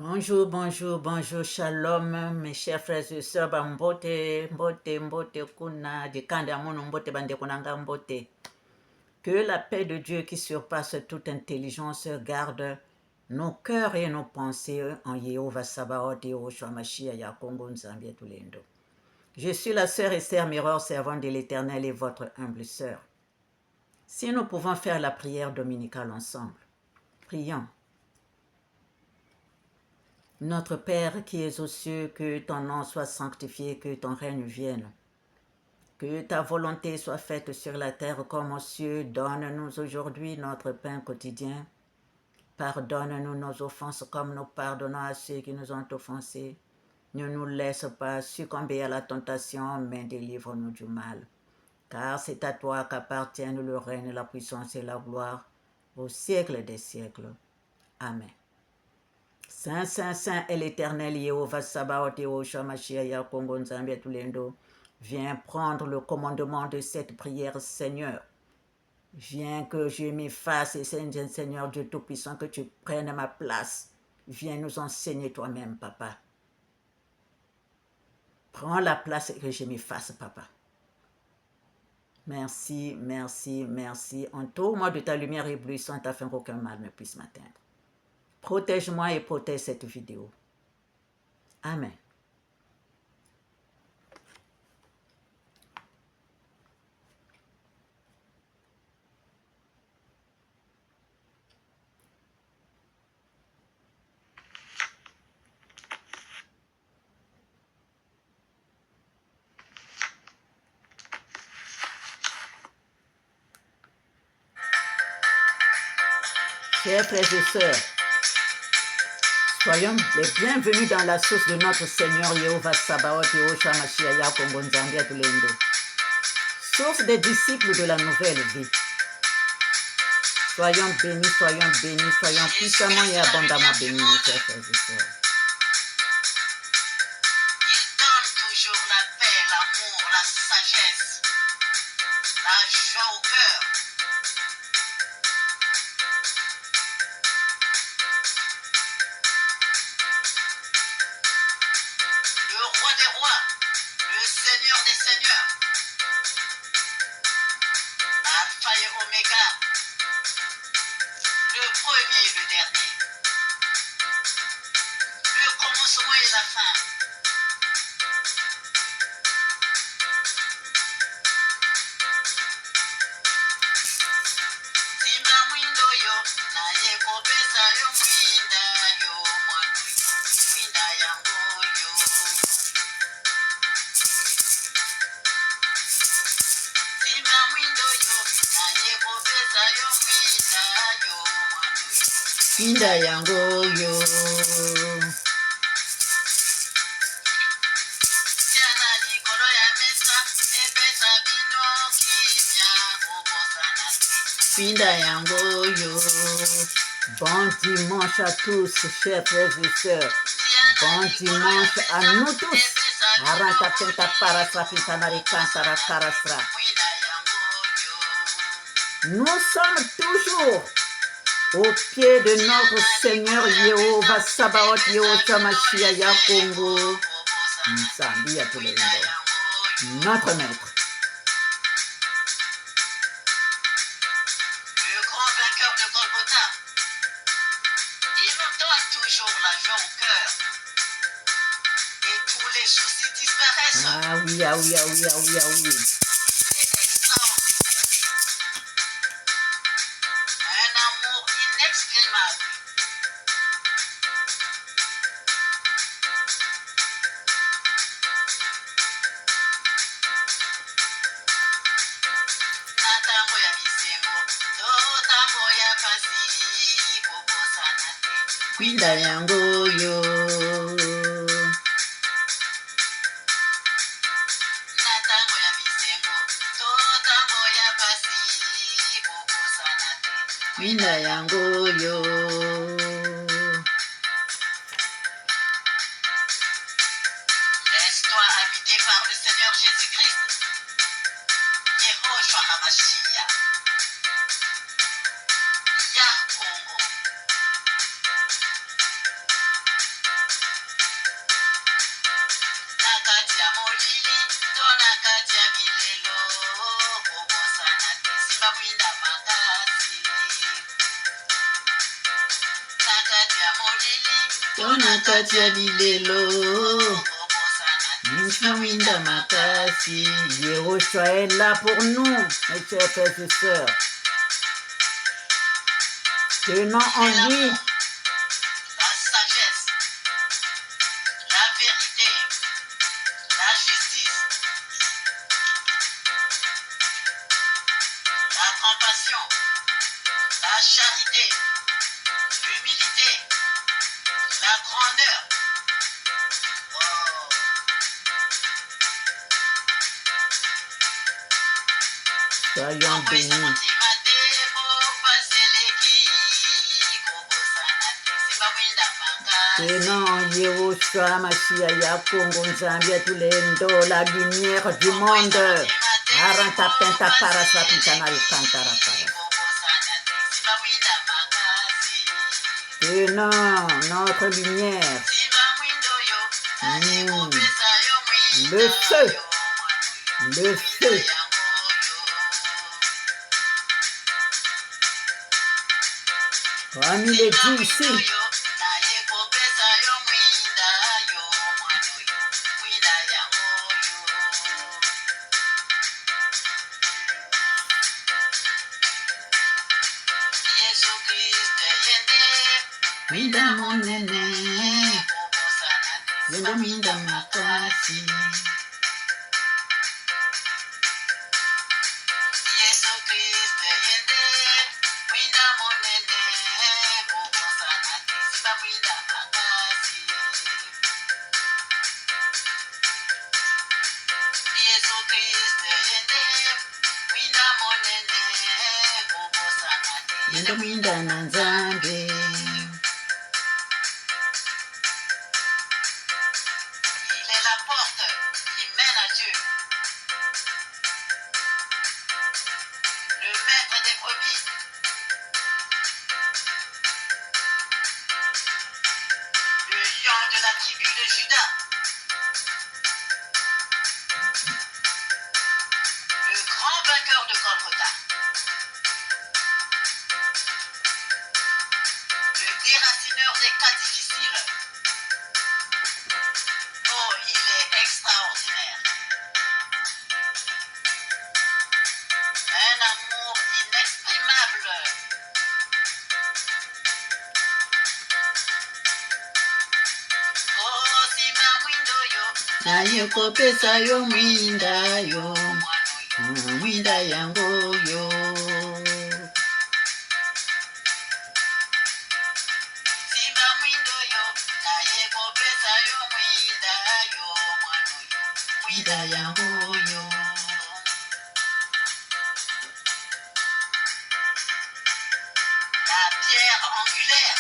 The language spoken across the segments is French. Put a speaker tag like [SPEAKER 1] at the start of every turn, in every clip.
[SPEAKER 1] Bonjour, bonjour, bonjour, shalom, mes chers frères et sœurs, mbote, kuna, dikanda mono mbote, bande kunanga mbote. Que la paix de Dieu qui surpasse toute intelligence garde nos cœurs et nos pensées en Yehova Sabaoth et Yoshua Mashiach ya Kongo Nzambia Tulendo. Je suis la sœur Esther Mirror, servante de l'Éternel et votre humble sœur. Si nous pouvons faire la prière dominicale ensemble, prions. Notre Père qui es aux cieux, que ton nom soit sanctifié, que ton règne vienne. Que ta volonté soit faite sur la terre comme aux cieux. Donne-nous aujourd'hui notre pain quotidien. Pardonne-nous nos offenses comme nous pardonnons à ceux qui nous ont offensés. Ne nous laisse pas succomber à la tentation, mais délivre-nous du mal. Car c'est à toi qu'appartiennent le règne, la puissance et la gloire, au siècle des siècles. Amen. Saint, Saint, Saint est l'Éternel, Yehova Sabaoth, Yoshua Mashiach, ya Kongo Nzambia Tulendo. Viens prendre le commandement de cette prière, Seigneur. Viens que je m'efface, et Seigneur Dieu Tout-Puissant, que tu prennes ma place. Viens nous enseigner toi-même, Papa. Prends la place et que je m'efface, Papa. Merci, merci, merci. Entoure-moi de ta lumière éblouissante afin qu'aucun mal ne puisse m'atteindre. Protège-moi et protège cette vidéo. Amen. Chers frères et sœurs, soyons les bienvenus dans la source de notre Seigneur Yehova Sabaoth, Yoshua Mashiach, ya Kongo Nzambia Tulendo. Source des disciples de la nouvelle vie. Soyons bénis, soyons puissamment et abondamment bénis, chers frères et sœurs.
[SPEAKER 2] Il donne toujours la paix, l'amour, la sagesse, la joie au cœur. Le roi des rois, le seigneur des seigneurs, Alpha et Oméga, le premier et le dernier, le commencement et la fin. Simba mwindo yo, naye kopesa yo mwinda yo mwanu yo, mwinda yango yo. Simba mwindo yo, naye kopesa yo mwinda yo mwanu yo.
[SPEAKER 1] Mwinda yango yo.
[SPEAKER 2] Tiana likolo ya mesa, epesa bino kimia kobosana te.
[SPEAKER 1] Mwinda yango yo. Bon dimanche à tous, chers frères et sœurs. Bon dimanche à nous tous. Aranta penta parasra pintanari kantara karasra. Nous sommes toujours au pied de notre Seigneur Yehova Sabaoth, Yoshua Mashiach, ya Kongo Nzambia Tulendo, notre maître.
[SPEAKER 2] Le grand vainqueur de Golgotha, il nous donne toujours la joie au cœur. Et tous les soucis disparaissent.
[SPEAKER 1] Ah oui, ah oui, ah oui, ah oui, ah oui.
[SPEAKER 2] C'est extraordinaire. Un amour inexprimable. Natango ya bisengo, to tango ya pasi, kobosana te.
[SPEAKER 1] Mwinda yango yo.
[SPEAKER 2] Natango ya bisengo, to tango ya pasi, kobosana te.
[SPEAKER 1] Mwinda yango yo.
[SPEAKER 2] Laisse-toi habiter par le Seigneur Jésus-Christ. Yehoshua HaMashiach. Yah Congo.
[SPEAKER 1] Pona katia bilelo. Mishmawinda makasi. Yehoshua est là pour nous, mes chers frères et sœurs. Tenons en lui.
[SPEAKER 2] La sagesse, la vérité, la justice, la compassion, la charité, l'humilité, la grandeur. Oh,
[SPEAKER 1] Soyons bénis. Tenons Yehoshua Mashiach Yakongo Nzambia Tulendo, la lumière du monde. Aranta penta parasa pitana yukantara para. Tenons notre lumière. Le feu. Le feu. Comme il est dit ici. Minda monene, yendo minda makasi. Yendo minda nanzambe.
[SPEAKER 2] De la tribu de Judas, le grand vainqueur de Golgotha, le déracineur des cas difficiles. Oh, il est extraordinaire. Un amour inexprimable.
[SPEAKER 1] Naye kopesa yo mwinda yo, mwinda yango yo.
[SPEAKER 2] Simba mwindo yo, naye kopesa yo mwinda yo, mwinda yango yo. La pierre angulaire.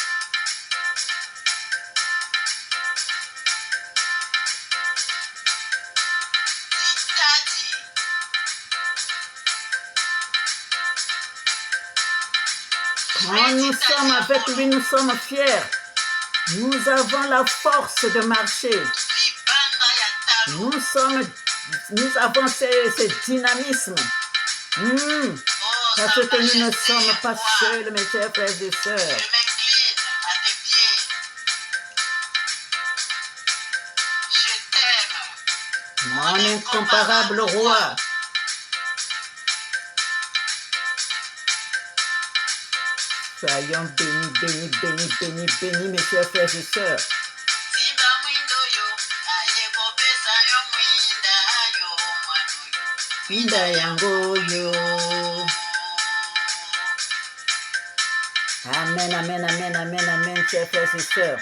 [SPEAKER 1] Quand nous sommes avec lui, nous sommes fiers. Nous avons la force de marcher. Nous avons ce dynamisme. Parce que nous ne sommes pas seuls, mes chers frères et sœurs.
[SPEAKER 2] Je m'incline à tes pieds. Je t'aime.
[SPEAKER 1] Mon incomparable roi. Soyons bénis, bénis, bénis, bénis, bénis, mes chers frères et sœurs. Mwinda yango yo. Amen, amen, amen, amen, amen, chers frères et sœurs.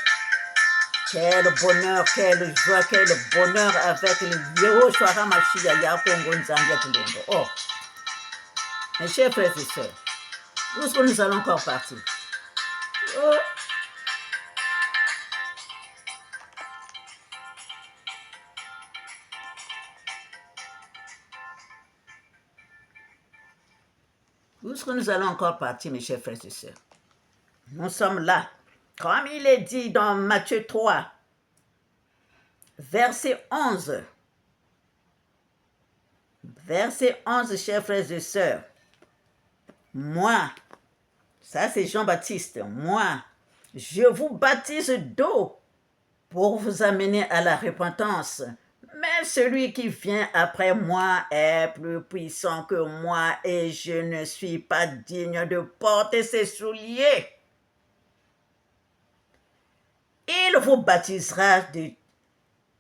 [SPEAKER 1] Quel bonheur, quelle joie, quel bonheur avec le Yehoshua HaMashiach Yakongo Nzambia Tulendo. Oh, mes chers frères et sœurs, où est-ce que nous allons encore partir? Oh. Où est-ce que nous allons encore partir, mes chers frères et sœurs? Nous sommes là. Comme il est dit dans Matthieu 3, verset 11. Verset 11, chers frères et sœurs. Moi, ça c'est Jean-Baptiste, moi, je vous baptise d'eau pour vous amener à la repentance. Mais celui qui vient après moi est plus puissant que moi et je ne suis pas digne de porter ses souliers. Il vous baptisera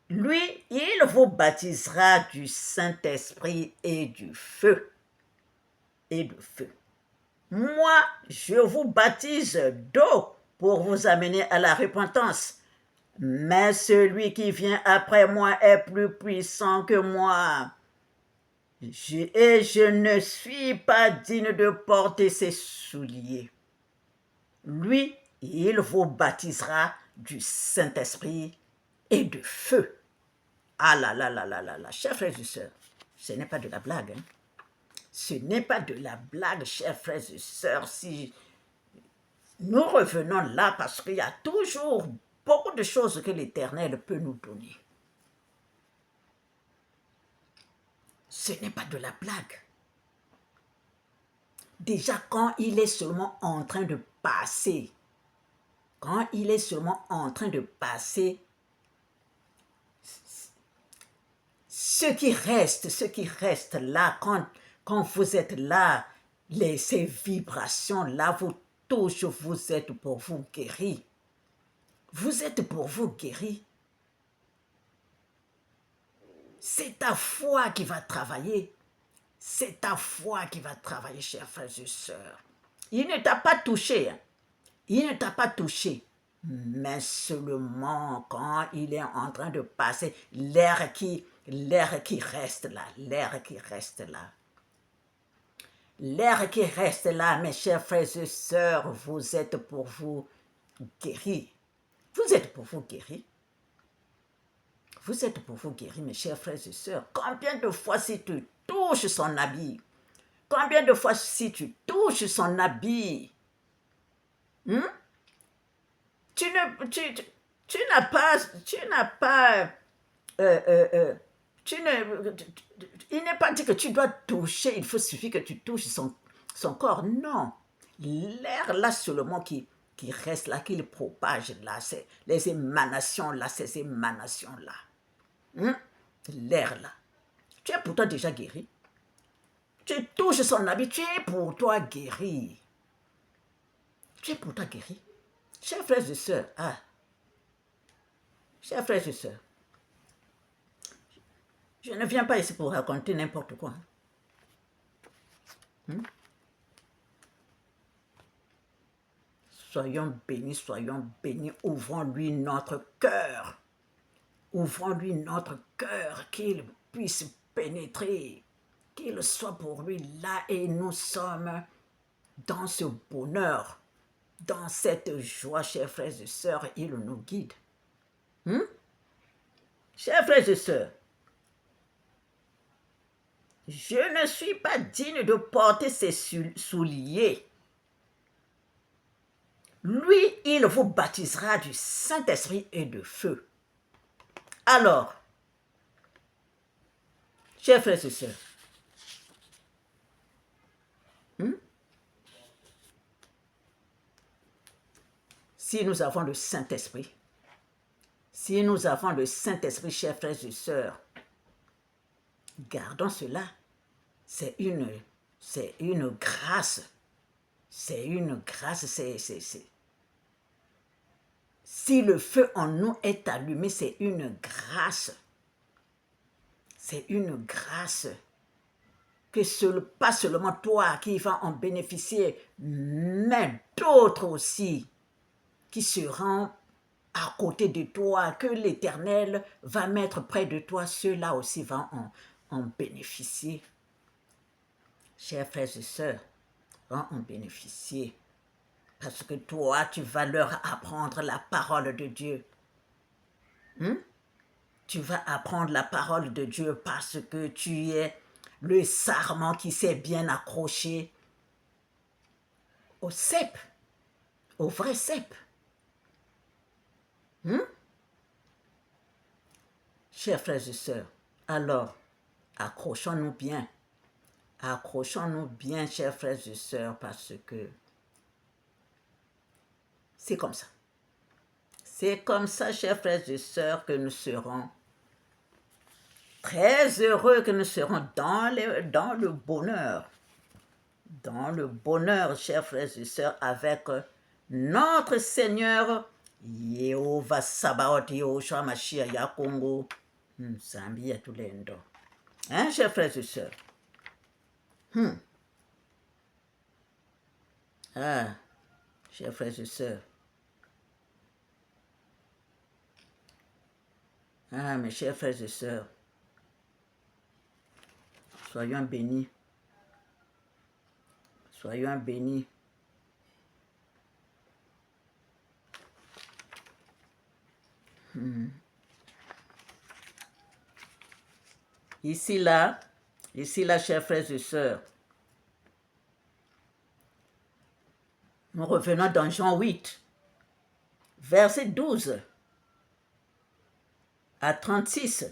[SPEAKER 1] il vous baptisera du Saint-Esprit et du feu. Et de feu. Moi, je vous baptise d'eau pour vous amener à la repentance. Mais celui qui vient après moi est plus puissant que moi. Et je ne suis pas digne de porter ses souliers. Lui, il vous baptisera du Saint-Esprit et de feu. Ah là là là là là là, chers frères et sœurs, ce n'est pas de la blague. Hein? Ce n'est pas de la blague, chers frères et sœurs, si nous revenons là parce qu'il y a toujours beaucoup de choses que l'Éternel peut nous donner. Ce n'est pas de la blague. Déjà, quand il est seulement en train de passer, ce qui reste là, quand vous êtes là, ces vibrations-là vous touchent, vous êtes pour vous guéris. Vous êtes pour vous guéris. C'est ta foi qui va travailler. C'est ta foi qui va travailler, chers frères et sœurs. Il ne t'a pas touché. Hein? Il ne t'a pas touché. Mais seulement quand il est en train de passer, l'air qui reste là, l'air qui reste là. L'air qui reste là, mes chers frères et sœurs, vous êtes pour vous guérir. Vous êtes pour vous guérir. Vous êtes pour vous guérir, mes chers frères et sœurs. Combien de fois si tu touches son habit, combien de fois si tu touches son habit, il n'est pas dit que tu dois toucher, suffit que tu touches son corps, non. L'air là seulement qui reste là, qu'il propage là, c'est les émanations là, ces émanations là. L'air là. Tu es pour toi déjà guéri. Tu touches son habit, tu es pour toi guéri. Tu es pour toi guéri. Chers frères et sœurs, chers frères et sœurs, je ne viens pas ici pour raconter n'importe quoi. Soyons bénis, ouvrons-lui notre cœur. Ouvrons-lui notre cœur, qu'il puisse pénétrer, qu'il soit pour lui là et nous sommes dans ce bonheur, dans cette joie, chers frères et sœurs, il nous guide. Chers frères et sœurs, je ne suis pas digne de porter ses souliers. Lui, il vous baptisera du Saint-Esprit et de feu. Alors, chers frères et sœurs, si nous avons le Saint-Esprit, chers frères et sœurs, gardons cela. C'est une grâce. C'est une grâce. Si le feu en nous est allumé, c'est une grâce. C'est une grâce que pas seulement toi qui vas en bénéficier, mais d'autres aussi qui seront à côté de toi, que l'Éternel va mettre près de toi, ceux-là aussi vont en bénéficier. Chers frères et sœurs, vont en bénéficier. Parce que toi, tu vas leur apprendre la parole de Dieu. Tu vas apprendre la parole de Dieu parce que tu es le sarment qui s'est bien accroché au cep, au vrai cep. Chers frères et sœurs, alors, accrochons-nous bien. Accrochons-nous bien, chers frères et sœurs, parce que c'est comme ça. C'est comme ça, chers frères et sœurs, que nous serons très heureux, que nous serons dans le bonheur. Dans le bonheur, chers frères et sœurs, avec notre Seigneur, Yehova Sabaoth, Yehoshua Mashiach, Yakongo, Nzambi Yatulendo. Hein, chers frères et sœurs? Ah, chers frères et sœurs. Ah, mes chers frères et sœurs, soyons bénis. Soyons bénis. Ici, là, chers frères et sœurs, nous revenons dans Jean 8, verset 12 à 36.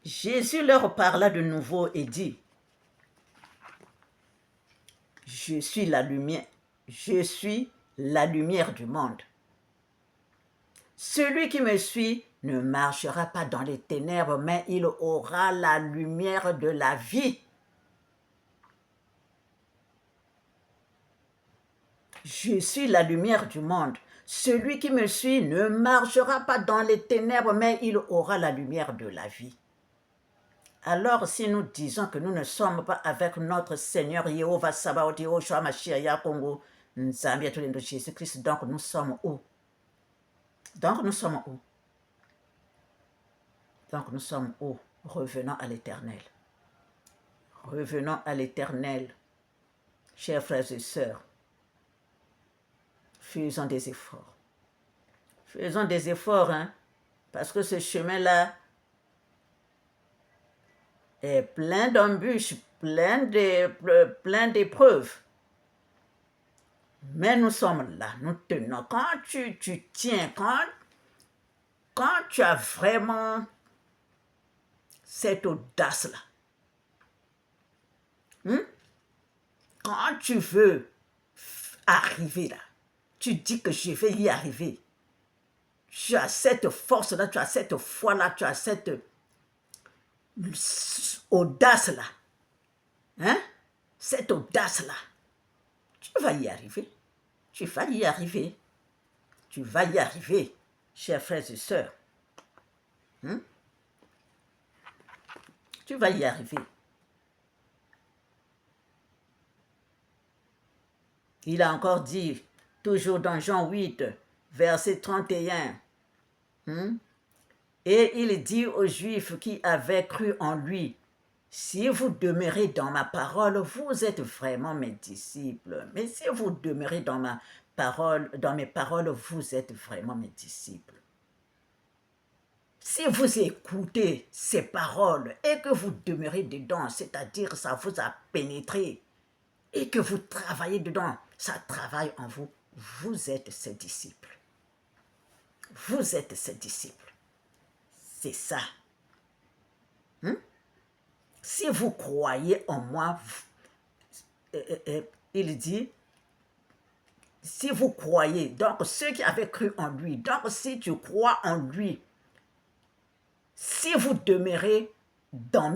[SPEAKER 1] Jésus leur parla de nouveau et dit, je suis la lumière du monde. Celui qui me suit ne marchera pas dans les ténèbres, mais il aura la lumière de la vie. Je suis la lumière du monde. Celui qui me suit ne marchera pas dans les ténèbres, mais il aura la lumière de la vie. Alors, si nous disons que nous ne sommes pas avec notre Seigneur Yehova Sabaoth, Yehoshua Mashiach, Yakongo, Nzambi Yatulendo, Jésus-Christ, donc nous sommes où? Donc nous sommes où? Donc nous sommes où? Revenons à l'Éternel. Revenons à l'Éternel. Chers frères et sœurs, faisons des efforts. Faisons des efforts, hein, parce que ce chemin-là est plein d'embûches, plein d'épreuves. Mais nous sommes là, nous tenons. Quand tu tiens, quand tu as vraiment cette audace-là, quand tu veux arriver là, tu dis que je vais y arriver. Tu as cette force-là, tu as cette foi-là, tu as cette audace-là. Hein? Cette audace-là. Tu vas y arriver. Tu vas y arriver. Tu vas y arriver, chers frères et sœurs. Tu vas y arriver. Il a encore dit, toujours dans Jean 8, verset 31, et il dit aux Juifs qui avaient cru en lui, si vous demeurez dans ma parole, vous êtes vraiment mes disciples. Mais si vous demeurez dans mes paroles, vous êtes vraiment mes disciples. Si vous écoutez ces paroles et que vous demeurez dedans, c'est-à-dire ça vous a pénétré et que vous travaillez dedans, ça travaille en vous, vous êtes ses disciples. Vous êtes ses disciples. C'est ça. Si vous croyez en moi, il dit, si vous croyez, donc ceux qui avaient cru en lui, donc si tu crois en lui, si vous demeurez dans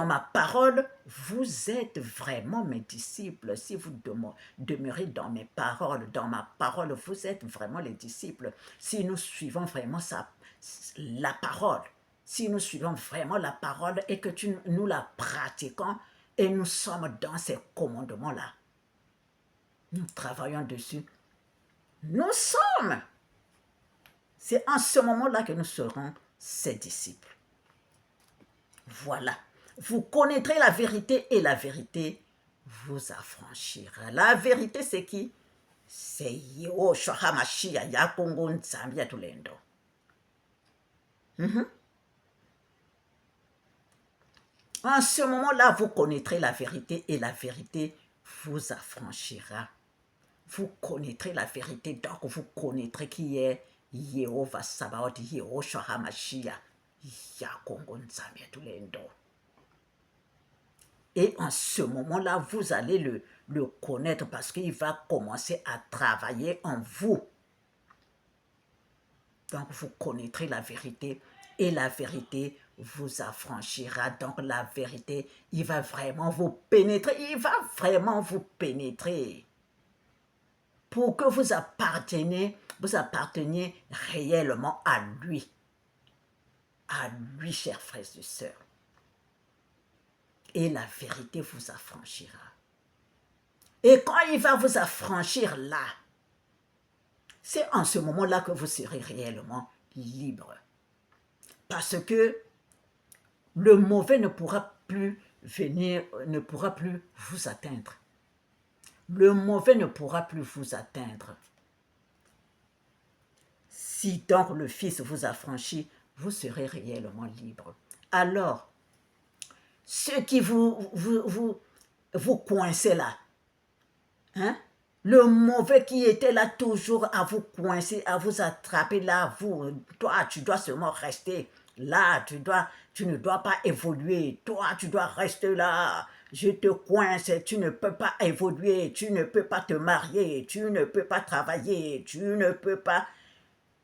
[SPEAKER 1] ma parole, vous êtes vraiment mes disciples. Si vous demeurez dans mes paroles, dans ma parole, vous êtes vraiment les disciples. Si nous suivons vraiment la parole, si nous suivons vraiment la parole et que nous la pratiquons et nous sommes dans ces commandements-là, nous travaillons dessus, nous sommes. C'est en ce moment-là que nous serons ses disciples. Voilà. Vous connaîtrez la vérité et la vérité vous affranchira. La vérité, c'est qui? C'est Yehoshua Mashiach, Yakongo Nzambi Yatulendo. En ce moment-là, vous connaîtrez la vérité et la vérité vous affranchira. Vous connaîtrez la vérité, donc vous connaîtrez qui est Yehova Sabaoth, Yehoshua Mashiach, Yakongo Nzambi Yatulendo. Et en ce moment-là, vous allez le connaître parce qu'il va commencer à travailler en vous. Donc, vous connaîtrez la vérité et la vérité vous affranchira. Donc, la vérité, il va vraiment vous pénétrer. Il va vraiment vous pénétrer pour que vous apparteniez réellement à lui. À lui, chers frères et sœurs. Et la vérité vous affranchira. Et quand il va vous affranchir là, c'est en ce moment-là que vous serez réellement libre. Parce que le mauvais ne pourra plus venir, ne pourra plus vous atteindre. Le mauvais ne pourra plus vous atteindre. Si donc le Fils vous affranchit, vous serez réellement libre. Alors, ceux qui vous coincez là, hein? Le mauvais qui était là toujours à vous coincer, à vous attraper là, toi tu dois seulement rester là, tu ne dois pas évoluer, toi tu dois rester là, je te coince, tu ne peux pas évoluer, tu ne peux pas te marier, tu ne peux pas travailler, tu ne peux pas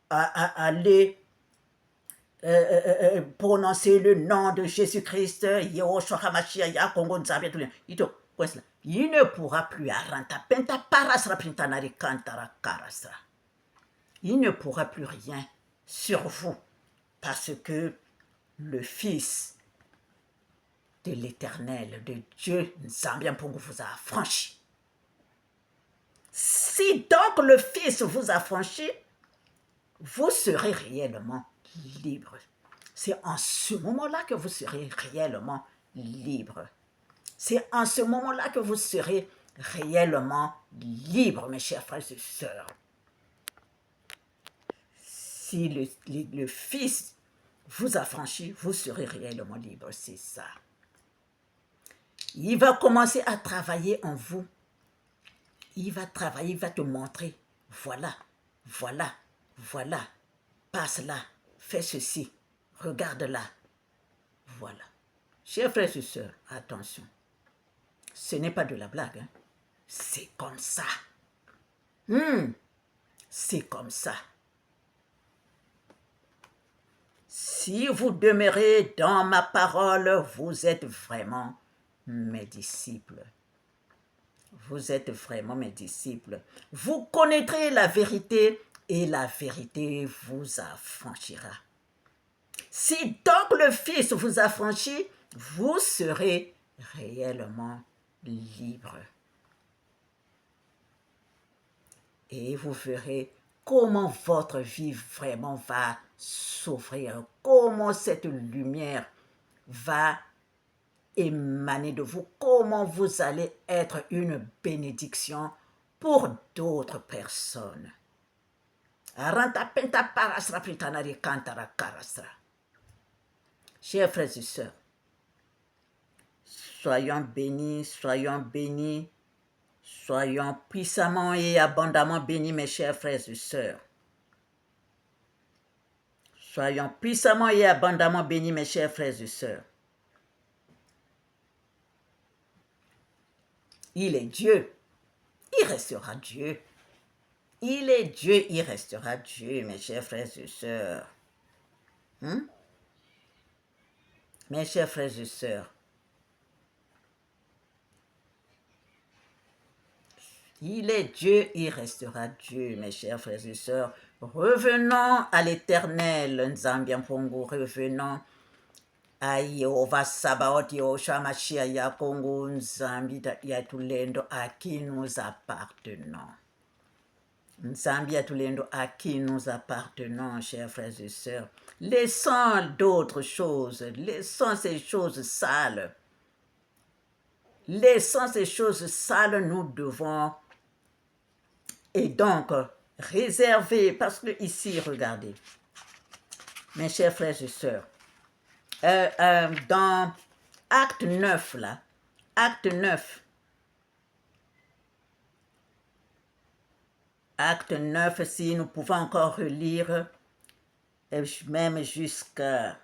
[SPEAKER 1] aller prononcer le nom de Jésus-Christ, Yehoshua HaMashiach, Yakongo Nzabia, il ne pourra plus il ne pourra plus rien sur vous parce que le Fils de l'Éternel, de Dieu, Nzambia Mpongo vous a affranchi. Si donc le Fils vous a franchi, vous serez réellement libre. C'est en ce moment-là que vous serez réellement libre. C'est en ce moment-là que vous serez réellement libre, mes chers frères et sœurs. Si le Fils vous a franchi, vous serez réellement libre, c'est ça. Il va commencer à travailler en vous. Il va travailler, il va te montrer. Voilà, voilà, voilà. Passe là, fais ceci, regarde là. Voilà. Chers frères et sœurs, attention. Ce n'est pas de la blague. Hein. C'est comme ça. C'est comme ça. Si vous demeurez dans ma parole, vous êtes vraiment mes disciples. Vous êtes vraiment mes disciples. Vous connaîtrez la vérité et la vérité vous affranchira. Si donc le Fils vous affranchit, vous serez réellement libre. Et vous verrez comment votre vie vraiment va s'ouvrir, comment cette lumière va émaner de vous, comment vous allez être une bénédiction pour d'autres personnes. Chers frères et sœurs, soyons bénis, soyons puissamment et abondamment bénis, mes chers frères et sœurs. Soyons puissamment et abondamment bénis, mes chers frères et sœurs. Il est Dieu, il restera Dieu. Il est Dieu, il restera Dieu, mes chers frères et sœurs. Mes chers frères et sœurs, il est Dieu, il restera Dieu, mes chers frères et sœurs. Revenons à l'Éternel, Nzambia Mpongo, revenons à Yehovah Sabaoth, Yehoshua Mashiach, Yakongo, Nzambi, Yatulendo, à qui nous appartenons. Nzambi, Yatulendo, à qui nous appartenons, chers frères et sœurs. Laissons d'autres choses, laissons ces choses sales. Laissons ces choses sales, nous devons, et donc, réserver, parce que ici, regardez, mes chers frères et sœurs, dans Acte 9, là, Acte 9, si nous pouvons encore relire, même jusqu'à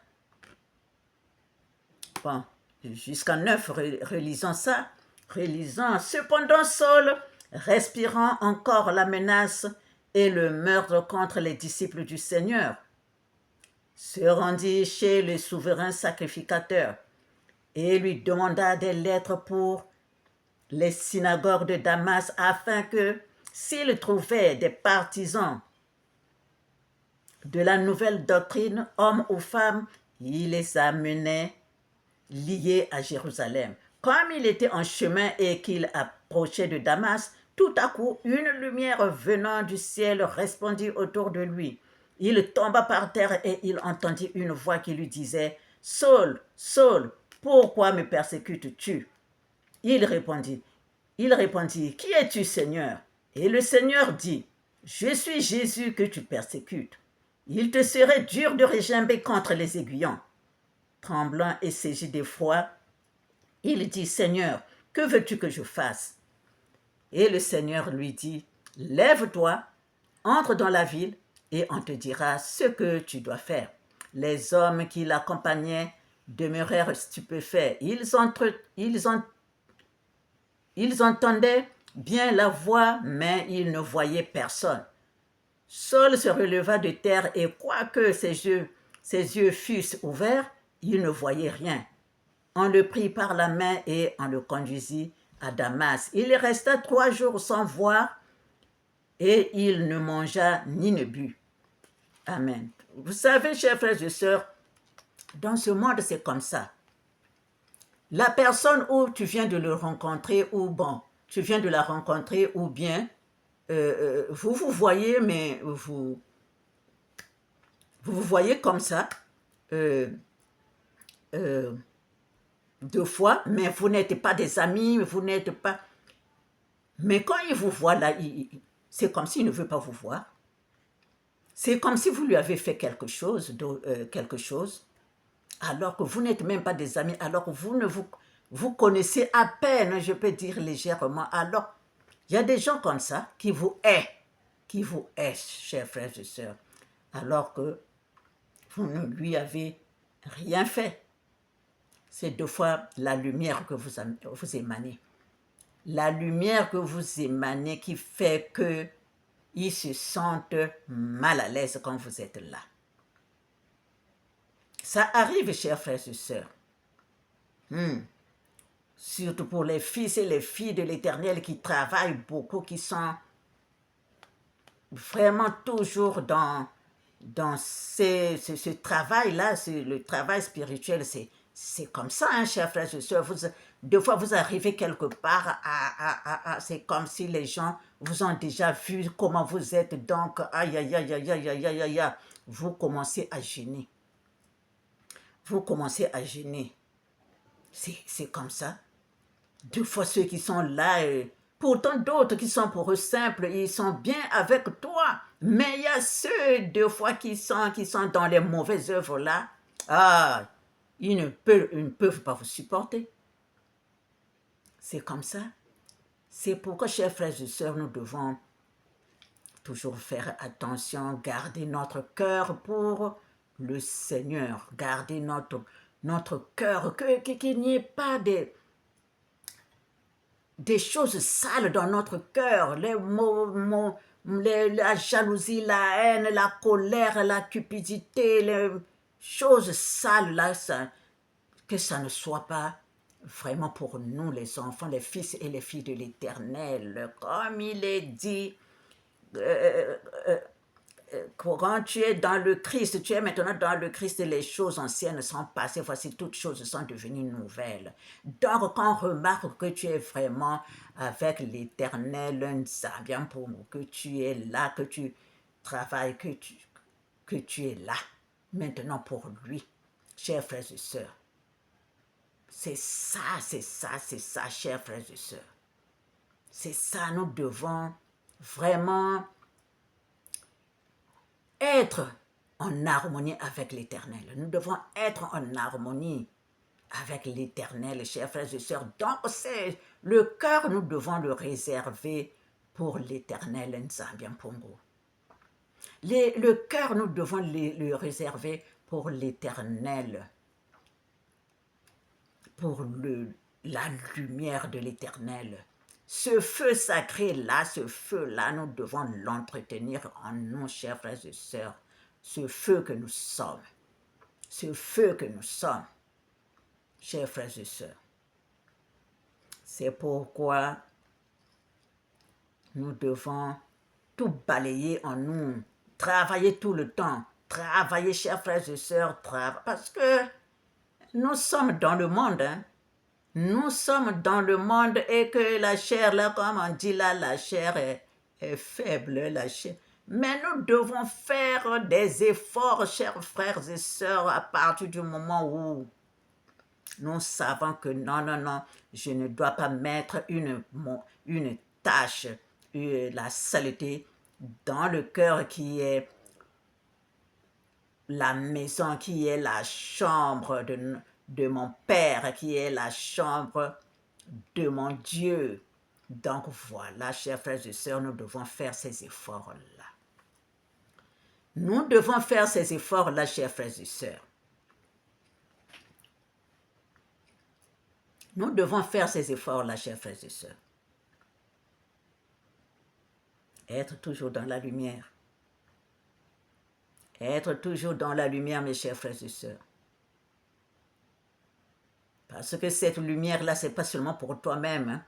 [SPEAKER 1] 9, relisons ça, relisons. Cependant, Saul, respirant encore la menace et le meurtre contre les disciples du Seigneur, se rendit chez le souverain sacrificateur et lui demanda des lettres pour les synagogues de Damas afin que, s'il trouvait des partisans de la nouvelle doctrine, hommes ou femmes, il les amenait liés à Jérusalem. Comme il était en chemin et qu'il approchait de Damas, tout à coup, une lumière venant du ciel répandit autour de lui. Il tomba par terre et il entendit une voix qui lui disait « Saul, Saul, pourquoi me persécutes-tu » Il répondit, « Qui es-tu, Seigneur » Et le Seigneur dit, « Je suis Jésus que tu persécutes. Il te serait dur de regimber contre les aiguillons. » Tremblant et saisi d'effroi, il dit, « Seigneur, que veux-tu que je fasse » Et le Seigneur lui dit, « Lève-toi, entre dans la ville, et on te dira ce que tu dois faire. » Les hommes qui l'accompagnaient demeurèrent stupéfaits. Ils entendaient bien la voix, mais ils ne voyaient personne. Saul se releva de terre et quoique ses yeux fussent ouverts, il ne voyait rien. On le prit par la main et on le conduisit à Damas. Il resta 3 jours sans voir et il ne mangea ni ne but. Amen. Vous savez, chers frères et sœurs, dans ce monde, c'est comme ça. La personne où tu viens de le rencontrer, ou bon, tu viens de la rencontrer, ou bien vous vous voyez, mais vous voyez comme ça, 2 fois, mais vous n'êtes pas des amis, vous n'êtes pas... Mais quand il vous voit là, c'est comme s'il ne veut pas vous voir. C'est comme si vous lui avez fait quelque chose, alors que vous n'êtes même pas des amis, alors que vous connaissez à peine, je peux dire légèrement. Alors, il y a des gens comme ça qui vous haïssent, chers frères et sœurs, alors que vous ne lui avez rien fait. C'est 2 fois la lumière que vous émanez. La lumière que vous émanez qui fait qu'ils se sentent mal à l'aise quand vous êtes là. Ça arrive, chers frères et sœurs. Surtout pour les fils et les filles de l'Éternel qui travaillent beaucoup, qui sont vraiment toujours dans ce travail-là, le travail spirituel, c'est comme ça, hein, chers frères et sœurs. 2 fois, vous arrivez quelque part, c'est comme si les gens vous ont déjà vu comment vous êtes, donc, aïe, aïe, aïe, aïe, aïe, aïe, aïe, aïe, aïe, vous commencez à gêner. Vous commencez à gêner. C'est comme ça. 2 fois ceux qui sont là, pourtant d'autres qui sont pour eux simples, ils sont bien avec toi. Mais il y a ceux 2 fois qui sont dans les mauvaises œuvres là. Ah, ils ne peuvent pas vous supporter. C'est comme ça. C'est pourquoi, chers frères et sœurs, nous devons toujours faire attention, garder notre cœur pour le Seigneur, garder notre cœur, qu'il n'y ait pas des choses sales dans notre cœur, les mots, la jalousie, la haine, la colère, la cupidité, les choses sales là, que ça ne soit pas vraiment pour nous, les enfants, les fils et les filles de l'Éternel. Comme il est dit, quand tu es dans le Christ, tu es maintenant dans le Christ, les choses anciennes sont passées, voici toutes choses sont devenues nouvelles. Donc quand on remarque que tu es vraiment avec l'Éternel, ça vient pour nous, que tu es là, que tu travailles, que tu es là, maintenant pour lui, chers frères et sœurs. C'est ça, chers frères et sœurs. C'est ça, nous devons vraiment être en harmonie avec l'Éternel. Nous devons être en harmonie avec l'Éternel, chers frères et sœurs. Donc, c'est le cœur, nous devons le réserver pour l'Éternel Nzambian Pongo. Le cœur, nous devons le réserver pour l'Éternel, pour la lumière de l'Éternel. Ce feu sacré-là, ce feu-là, nous devons l'entretenir en nous, chers frères et sœurs. Ce feu que nous sommes. Ce feu que nous sommes, chers frères et sœurs. C'est pourquoi nous devons tout balayer en nous, travailler tout le temps, travailler, chers frères et sœurs, parce que nous sommes dans le monde, hein. Nous sommes dans le monde et que la chair, là, comme on dit là, la chair est faible, la chair. Mais nous devons faire des efforts, chers frères et sœurs, à partir du moment où nous savons que non, non, non, je ne dois pas mettre une tâche, la saleté dans le cœur qui est la maison, qui est la chambre de mon Père, qui est la chambre de mon Dieu. Donc voilà, chers frères et sœurs, nous devons faire ces efforts-là. Nous devons faire ces efforts-là, chers frères et sœurs. Nous devons faire ces efforts-là, chers frères et sœurs. Être toujours dans la lumière. Être toujours dans la lumière, mes chers frères et sœurs. Parce que cette lumière-là, ce n'est pas seulement pour toi-même, hein.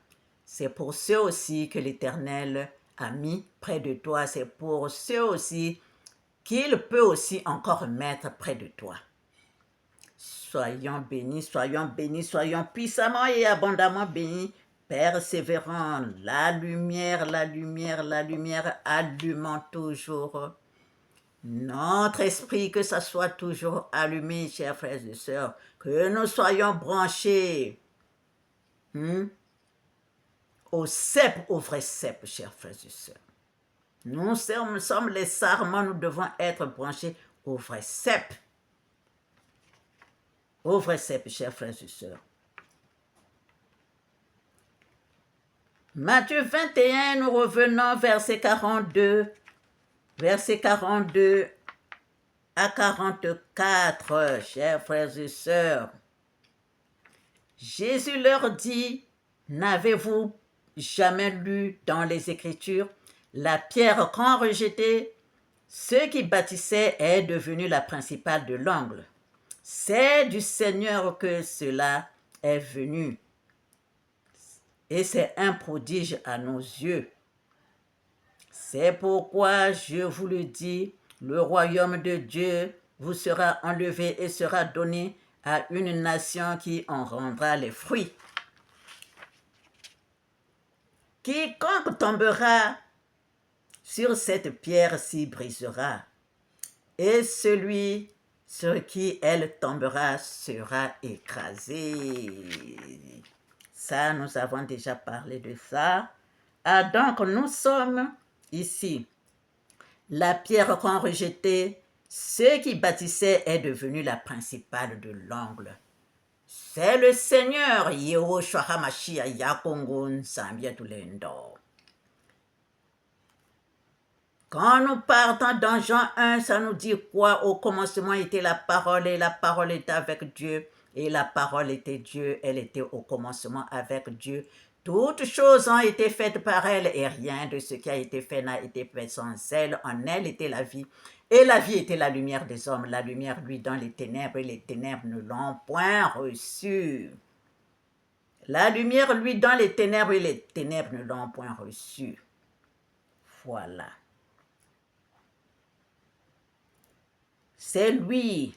[SPEAKER 1] C'est pour ceux aussi que l'Éternel a mis près de toi. C'est pour ceux aussi qu'il peut aussi encore mettre près de toi. Soyons bénis, soyons puissamment et abondamment bénis, persévérant, la lumière, allumant toujours notre esprit, que ça soit toujours allumé, chers frères et sœurs, que nous soyons branchés au cep, au vrai cep, chers frères et sœurs. Nous sommes les sarments, nous devons être branchés au vrai cep. Au vrai cep, chers frères et sœurs. Matthieu 21, nous revenons verset 42 à 44, chers frères et sœurs. Jésus leur dit, n'avez-vous jamais lu dans les Écritures, la pierre qu'ont rejetée, ceux qui bâtissaient est devenue la principale de l'angle. C'est du Seigneur que cela est venu. Et c'est un prodige à nos yeux. C'est pourquoi je vous le dis, le royaume de Dieu vous sera enlevé et sera donné à une nation qui en rendra les fruits. Quiconque tombera sur cette pierre s'y brisera, et celui sur qui elle tombera sera écrasé. Ça, nous avons déjà parlé de ça. Ah, donc, nous sommes ici. La pierre qu'ont rejetée, ceux qui bâtissaient est devenue la principale de l'angle. C'est le Seigneur, Yehoshua HaMashiach Yakongun Sambia Tulendo. Quand nous partons dans Jean 1, ça nous dit quoi? Au commencement était la parole et la parole était avec Dieu et la parole était Dieu, elle était au commencement avec Dieu. Toutes choses ont été faites par elle et rien de ce qui a été fait n'a été fait sans elle. En elle était la vie et la vie était la lumière des hommes. La lumière, lui, dans les ténèbres et les ténèbres ne l'ont point reçue. La lumière, lui, dans les ténèbres et les ténèbres ne l'ont point reçue. Voilà. C'est lui,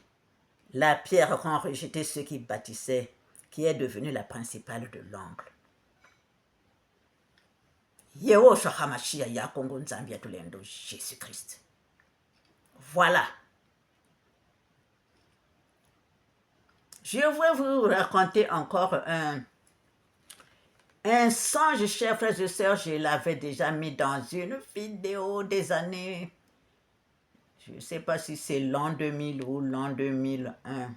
[SPEAKER 1] la pierre qu'ont rejeté ceux qui bâtissaient, qui est devenue la principale de l'angle. Yehoshua HaMashiach Yakongo Nzambia Tulendo, Jésus-Christ. Voilà. Je vais vous raconter encore un songe, chers frères et sœurs. Je l'avais déjà mis dans une vidéo des années. Je ne sais pas si c'est l'an 2000 ou l'an 2001.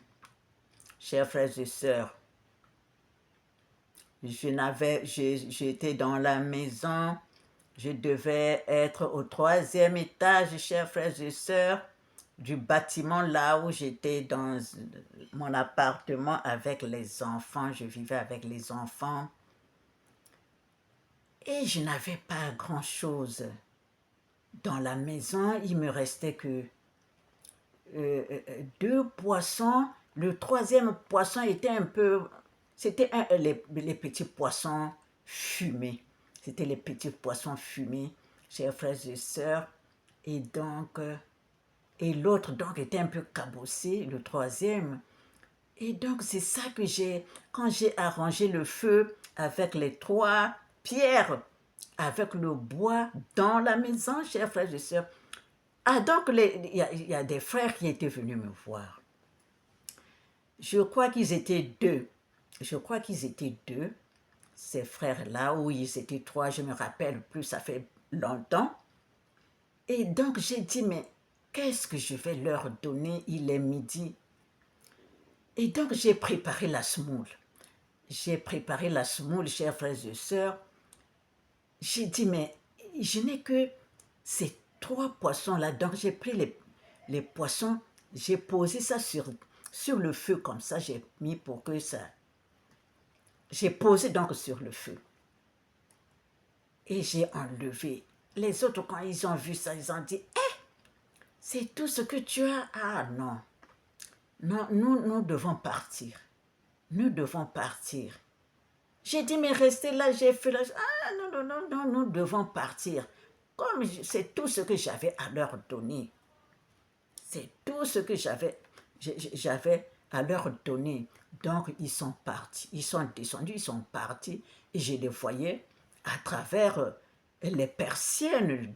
[SPEAKER 1] Chers frères et sœurs, j'étais dans la maison, je devais être au 3e étage, chers frères et sœurs, du bâtiment là où j'étais dans mon appartement avec les enfants, je vivais avec les enfants. Et je n'avais pas grand-chose dans la maison. Il me restait que 2 poissons. Le troisième poisson était un peu... C'était les petits poissons fumés. C'était les petits poissons fumés, chers frères et sœurs. Et donc, et l'autre donc était un peu cabossé, le troisième. Et donc c'est ça que quand j'ai arrangé le feu avec les 3 pierres, avec le bois dans la maison, chers frères et sœurs. Ah donc il y a des frères qui étaient venus me voir. Je crois qu'ils étaient 2. Je crois qu'ils étaient 2, ces frères-là, ou ils étaient 3, je me rappelle plus, ça fait longtemps. Et donc j'ai dit, mais qu'est-ce que je vais leur donner? Il est midi. Et donc j'ai préparé la semoule. J'ai préparé la semoule, chers frères et sœurs. J'ai dit, mais je n'ai que ces 3 poissons-là. Donc j'ai pris les poissons, j'ai posé ça sur le feu comme ça. J'ai mis pour que ça... J'ai posé donc sur le feu. Et j'ai enlevé. Les autres, quand ils ont vu ça, ils ont dit, c'est tout ce que tu as? Ah non. Non, nous devons partir. Nous devons partir. J'ai dit, mais restez là, j'ai fait là. Ah non, non, non, non, nous devons partir. Comme c'est tout ce que j'avais à leur donner. C'est tout ce que j'avais à leur donner. Donc, ils sont partis. Ils sont descendus, ils sont partis. Et je les voyais à travers les persiennes.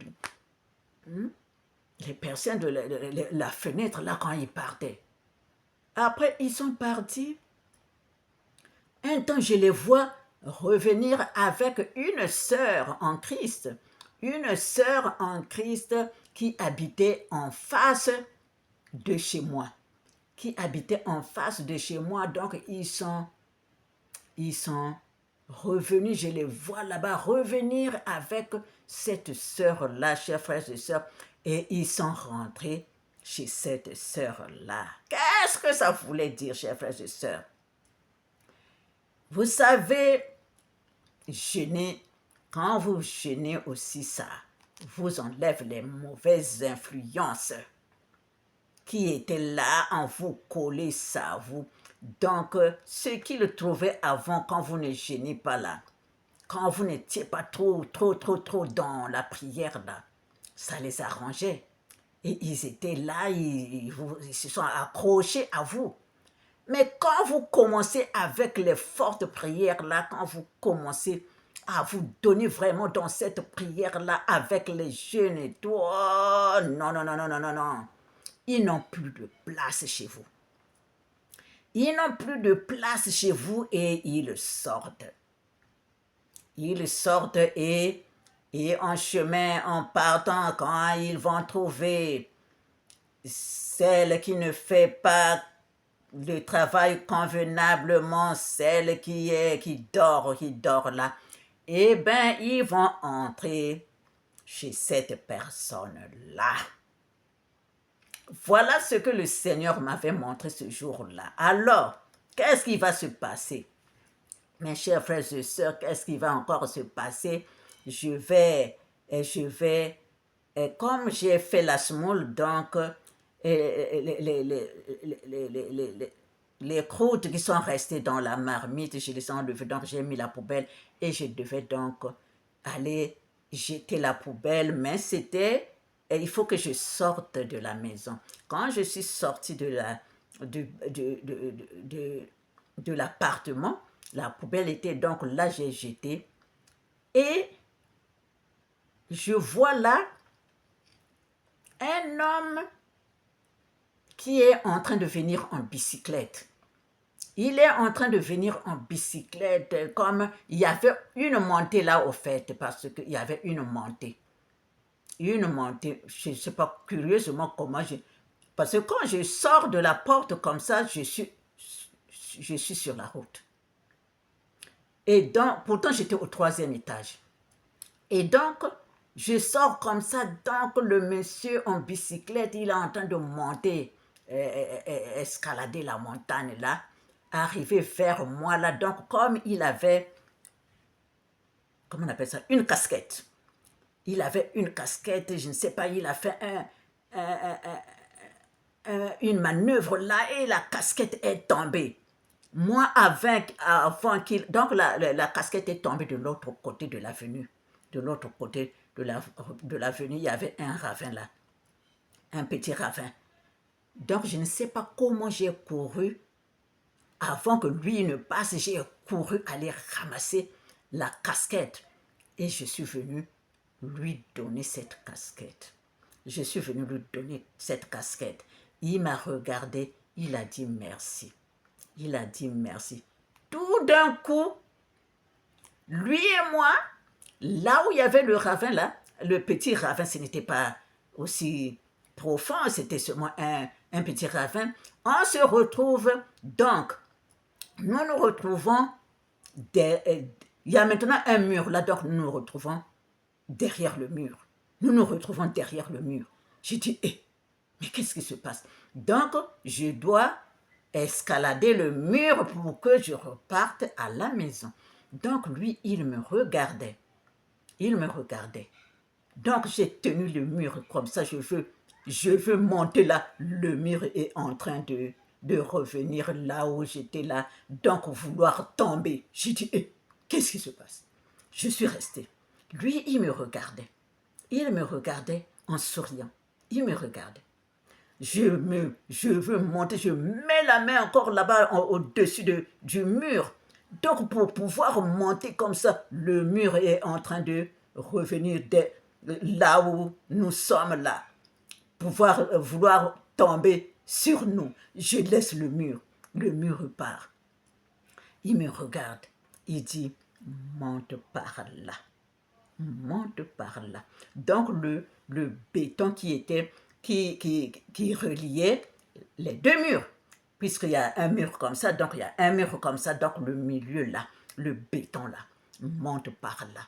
[SPEAKER 1] Les persiennes de la fenêtre, là, quand ils partaient. Après, ils sont partis. Un temps, je les vois revenir avec une sœur en Christ. Une sœur en Christ qui habitait en face de chez moi. Qui habitait en face de chez moi. Donc, ils sont revenus. Je les vois là-bas revenir avec cette sœur-là, chers frères et sœurs. Et ils sont rentrés chez cette sœur-là. Qu'est-ce que ça voulait dire, chers frères et sœurs? Vous savez, jeûner, quand vous jeûnez aussi, ça vous enlève les mauvaises influences qui étaient là en vous coller ça à vous. Donc, ceux qui le trouvaient avant, quand vous ne jeûnez pas là, quand vous n'étiez pas trop dans la prière là, ça les arrangeait. Et ils étaient là, ils se sont accrochés à vous. Mais quand vous commencez avec les fortes prières-là, quand vous commencez à vous donner vraiment dans cette prière-là avec les jeûnes et tout, oh, non, non, non, non, non, non, non. Ils n'ont plus de place chez vous. Ils n'ont plus de place chez vous et ils sortent. Ils sortent et en chemin, en partant, quand ils vont trouver celle qui ne fait pas le travail convenablement, celle qui dort là, eh bien, ils vont entrer chez cette personne-là. Voilà ce que le Seigneur m'avait montré ce jour-là. Alors, qu'est-ce qui va se passer? Mes chers frères et sœurs, qu'est-ce qui va encore se passer? Je vais, comme j'ai fait la semoule, donc, les croûtes qui sont restées dans la marmite, je les ai enlevées, donc j'ai mis la poubelle et je devais donc aller jeter la poubelle, mais c'était, il faut que je sorte de la maison. Quand je suis sortie de l'appartement, la poubelle était donc là, j'ai jeté et je vois là un homme qui est en train de venir en bicyclette. Il est en train de venir en bicyclette, comme il y avait une montée là au fait, parce qu'il y avait une montée. Une montée, je ne sais pas curieusement comment parce que quand je sors de la porte comme ça, je suis sur la route. Et donc, pourtant j'étais au 3e étage. Et donc, je sors comme ça, donc le monsieur en bicyclette, il est en train de monter, escalader la montagne là, arriver vers moi là. Donc, comme il avait comment on appelle ça, une casquette. Il avait une casquette, je ne sais pas, il a fait une manœuvre là et la casquette est tombée. Moi, avant qu'il... Donc, la casquette est tombée de l'autre côté de l'avenue. De l'autre côté de l'avenue, il y avait un ravin là. Un petit ravin. Donc, je ne sais pas comment j'ai couru. Avant que lui ne passe, j'ai couru aller ramasser la casquette. Et je suis venu lui donner cette casquette. Je suis venu lui donner cette casquette. Il m'a regardé, il a dit merci. Il a dit merci. Tout d'un coup, lui et moi, là où il y avait le ravin, là, le petit ravin, ce n'était pas aussi profond, c'était seulement un petit ravin. On se retrouve donc, nous nous retrouvons, il y a maintenant un mur là, donc nous nous retrouvons derrière le mur. Nous nous retrouvons derrière le mur. J'ai dit, mais qu'est-ce qui se passe? Donc, je dois escalader le mur pour que je reparte à la maison. Donc, lui, il me regardait. Il me regardait. Donc, j'ai tenu le mur comme ça. Je veux monter là. Le mur est en train de revenir là où j'étais là. Donc, vouloir tomber. J'ai dit, qu'est-ce qui se passe? Je suis restée. Lui, il me regardait. Il me regardait en souriant. Il me regardait. Je veux monter, je mets la main encore là-bas au-dessus du mur. Donc, pour pouvoir monter comme ça, le mur est en train de revenir là où nous sommes là. Vouloir tomber sur nous. Je laisse le mur part. Il me regarde, il dit, monte par là. Monte par là. Donc, le béton qui reliait les deux murs, puisqu'il y a un mur comme ça, donc il y a un mur comme ça, donc le milieu là, le béton là, monte par là.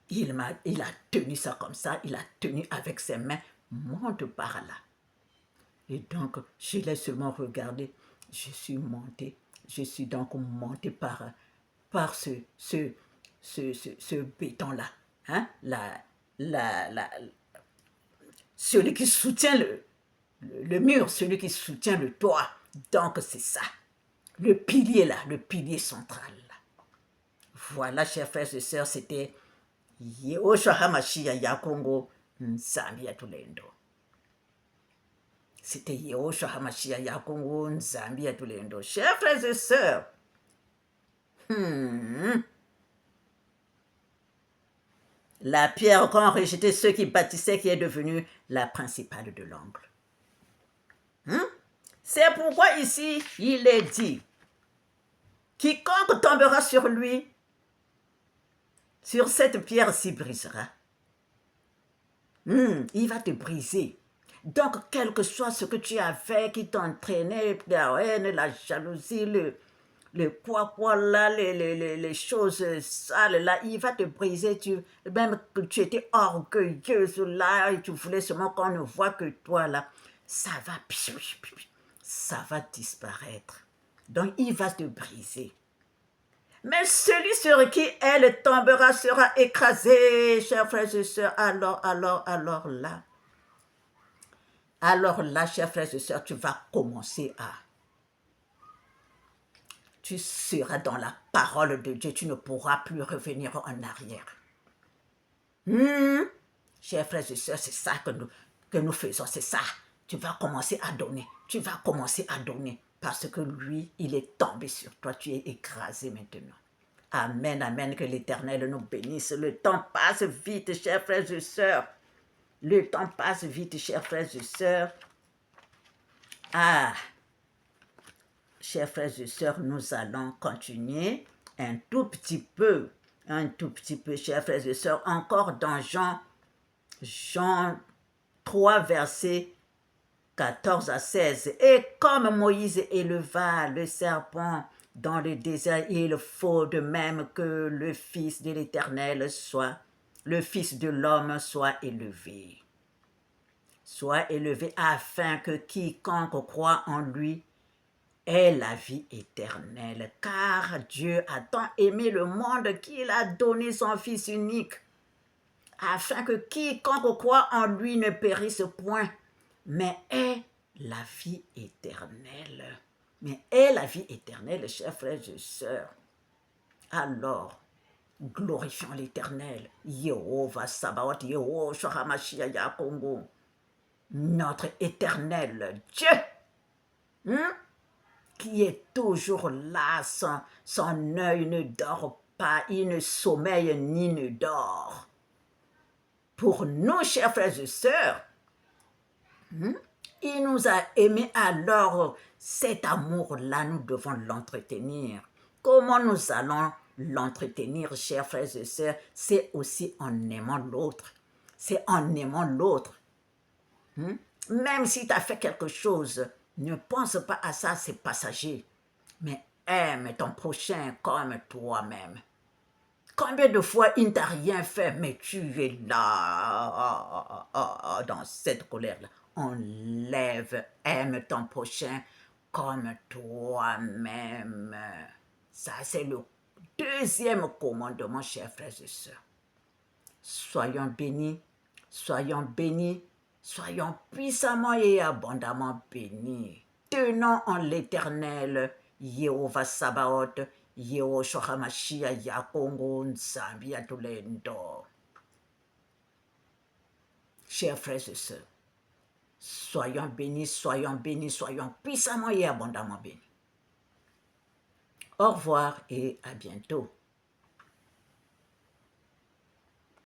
[SPEAKER 1] Il a tenu ça comme ça, il a tenu avec ses mains, monte par là. Et donc, je l'ai seulement regardé, je suis donc montée par ce béton-là, hein? Celui qui soutient le mur, celui qui soutient le toit. Donc, c'est ça. Le pilier là, le pilier central. Là. Voilà, chers frères et sœurs, c'était Yehoshua HaMashiach Yakongo Nzambi Yatulendo. C'était Yehoshua HaMashiach Yakongo Nzambi Yatulendo. Chers frères et sœurs, la pierre qu'ont rejeté ceux qui bâtissaient qui est devenue la principale de l'angle. C'est pourquoi ici, il est dit, quiconque tombera sur lui, sur cette pierre s'y brisera. Il va te briser. Donc, quel que soit ce que tu as fait qui t'entraînait, la haine, la jalousie, le quoi là, les choses sales là, il va te briser. Même que tu étais orgueilleuse là, et tu voulais seulement qu'on ne voit que toi là, ça va disparaître. Donc, il va te briser. Mais celui sur qui elle tombera sera écrasé, chers frères et sœurs. Alors là, chers frères et sœurs, tu vas commencer à... Tu seras dans la parole de Dieu, tu ne pourras plus revenir en arrière. Chers frères et sœurs, c'est ça que nous faisons, c'est ça. Tu vas commencer à donner, parce que lui, il est tombé sur toi, tu es écrasé maintenant. Amen, amen, que l'Éternel nous bénisse. Le temps passe vite, chers frères et sœurs. Le temps passe vite, chers frères et sœurs. Chers frères et sœurs, nous allons continuer un tout petit peu, chers frères et sœurs, encore dans Jean 3, versets 14 à 16. Et comme Moïse éleva le serpent dans le désert, il faut de même que le Fils de l'Éternel le Fils de l'homme soit élevé. Soit élevé afin que quiconque croit en lui est la vie éternelle, car Dieu a tant aimé le monde qu'il a donné son Fils unique, afin que quiconque croit en lui ne périsse point, mais ait la vie éternelle. Mais ait la vie éternelle, chers frères et sœurs. Alors, glorifions l'Éternel, Jéhovah Sabaoth, Yehoshua HaMashiach Yakongo, notre éternel Dieu, qui est toujours là, son œil ne dort pas, il ne sommeille ni ne dort. Pour nous, chers frères et sœurs, il nous a aimés, alors cet amour-là, nous devons l'entretenir. Comment nous allons l'entretenir, chers frères et sœurs? C'est aussi en aimant l'autre. C'est en aimant l'autre. Même si tu as fait quelque chose, ne pense pas à ça, c'est passager. Mais aime ton prochain comme toi-même. Combien de fois il ne t'a rien fait, mais tu es là, dans cette colère-là. Enlève, aime ton prochain comme toi-même. Ça, c'est le deuxième commandement, chers frères et sœurs. Soyons bénis, soyons puissamment et abondamment bénis. Tenons en l'Éternel, Jéhovah Sabaoth, Yehoshua HaMashiach Yakongo Nzambi Atulendo. Chers frères et sœurs, soyons bénis, soyons puissamment et abondamment bénis. Au revoir et à bientôt.